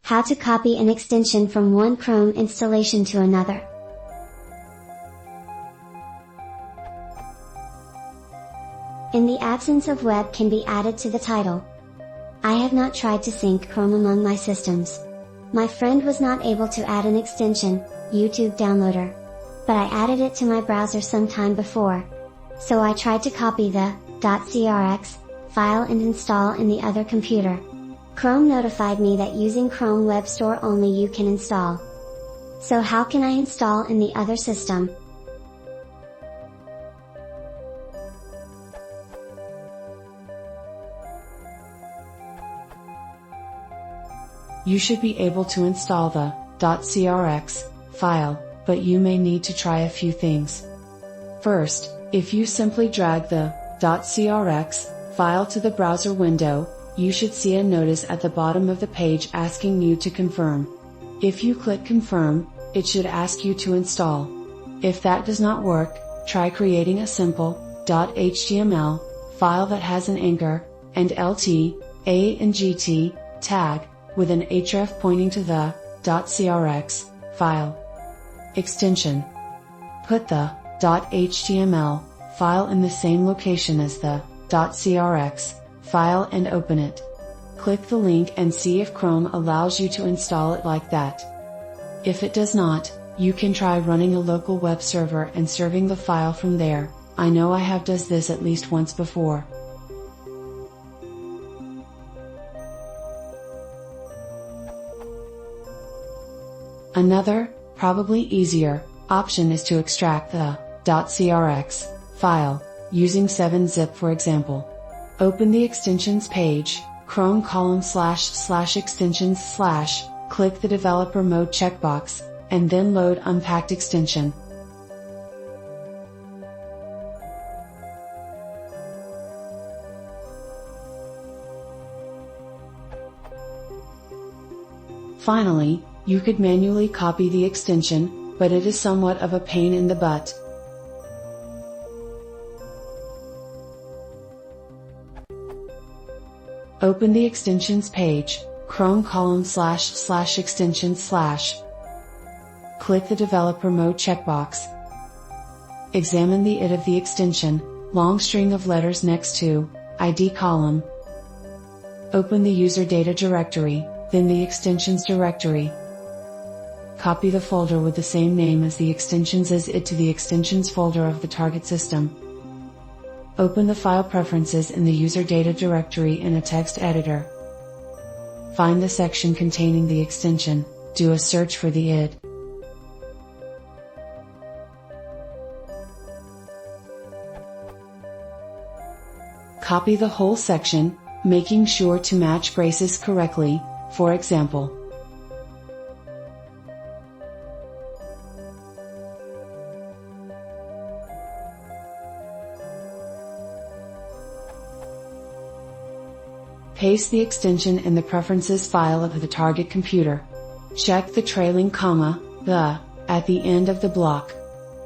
How to copy an extension from one Chrome installation to another. In the absence of web can be added to the title. I have not tried to sync Chrome among my systems. My friend was not able to add an extension, YouTube Downloader. But I added it to my browser some time before. So I tried to copy the .crx file and install in the other computer. Chrome notified me that using Chrome Web Store only you can install. So how can I install in the other system? You should be able to install the .crx file, but you may need to try a few things. First, if you simply drag the .crx file to the browser window, you should see a notice at the bottom of the page asking you to confirm. If you click confirm, it should ask you to install. If that does not work, try creating a simple .html file that has an anchor, and lt, a and gt tag, with an href pointing to the .crx file extension. Put the .html file in the same location as the .crx file and open it. Click the link and see if Chrome allows you to install it like that. If it does not, you can try running a local web server and serving the file from there. I know I have does this at least once before. Another, probably easier, option is to extract the .crx file, using 7-zip for example. Open the extensions page, Chrome //extensions/, click the developer mode checkbox, and then load unpacked extension. Finally, you could manually copy the extension, but it is somewhat of a pain in the butt. Open the extensions page, Chrome //extensions/. Click the developer mode checkbox. Examine the ID of the extension, long string of letters next to ID column. Open the user data directory, then the extensions directory. Copy the folder with the same name as the extensions as ID to the extensions folder of the target system. Open the file preferences in the user data directory in a text editor. Find the section containing the extension, do a search for the ID. Copy the whole section, making sure to match braces correctly, for example. Paste the extension in the preferences file of the target computer. Check the trailing comma, the, at the end of the block.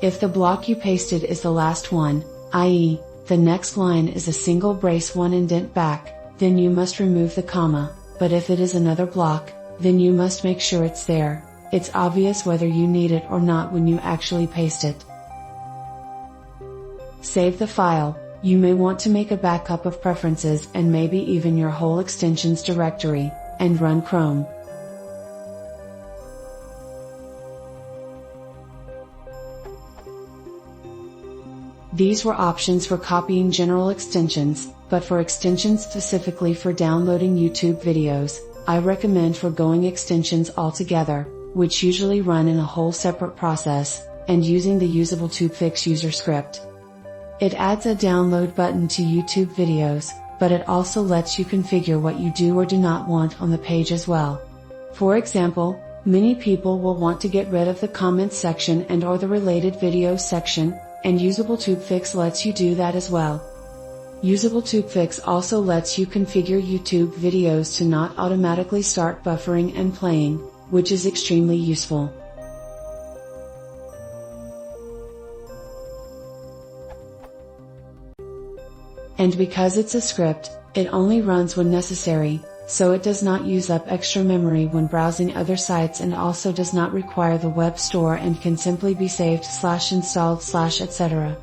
If the block you pasted is the last one, i.e., the next line is a single brace 1 indent back, then you must remove the comma, but if it is another block, then you must make sure it's there. It's obvious whether you need it or not when you actually paste it. Save the file. You may want to make a backup of preferences and maybe even your whole extensions directory, and run Chrome. These were options for copying general extensions, but for extensions specifically for downloading YouTube videos, I recommend foregoing extensions altogether, which usually run in a whole separate process, and using the usable TubeFix user script. It adds a download button to YouTube videos, but it also lets you configure what you do or do not want on the page as well. For example, many people will want to get rid of the comments section and or the related videos section, and Usable TubeFix lets you do that as well. Usable TubeFix also lets you configure YouTube videos to not automatically start buffering and playing, which is extremely useful. And because it's a script, it only runs when necessary, so it does not use up extra memory when browsing other sites and also does not require the web store and can simply be saved /installed /etc.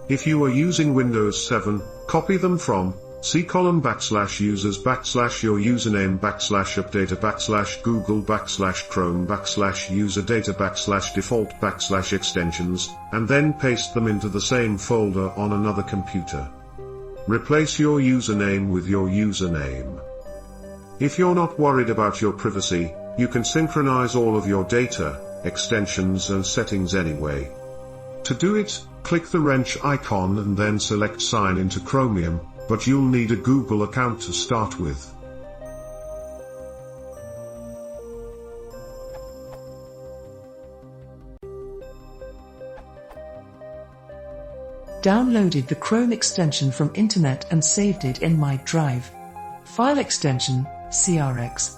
If you are using Windows 7, copy them from C:\users /your username /update Google /Chrome /user data /default /extensions, and then paste them into the same folder on another computer. Replace your username with your username. If you're not worried about your privacy, you can synchronize all of your data, extensions and settings anyway. To do it, click the wrench icon and then select Sign into Chromium, but you'll need a Google account to start with. Downloaded the Chrome extension from internet and saved it in my drive. File extension, CRX.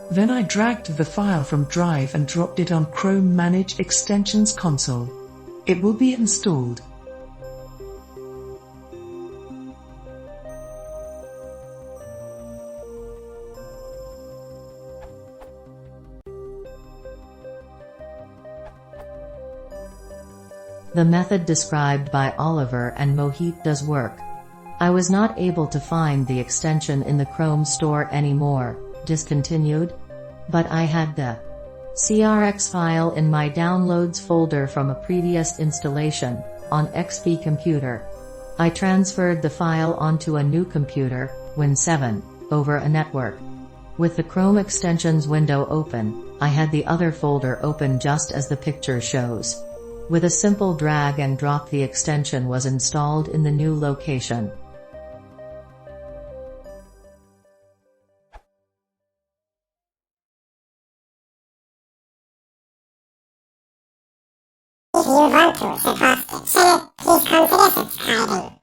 Then I dragged the file from Drive and dropped it on Chrome Manage Extensions console. It will be installed. The method described by Oliver and Mohit does work. I was not able to find the extension in the Chrome store anymore, discontinued, but I had the CRX file in my downloads folder from a previous installation, on XP computer. I transferred the file onto a new computer, Win 7, over a network. With the Chrome extensions window open, I had the other folder open just as the picture shows. With a simple drag and drop, the extension was installed in the new location. If you want to support the channel, please consider subscribing.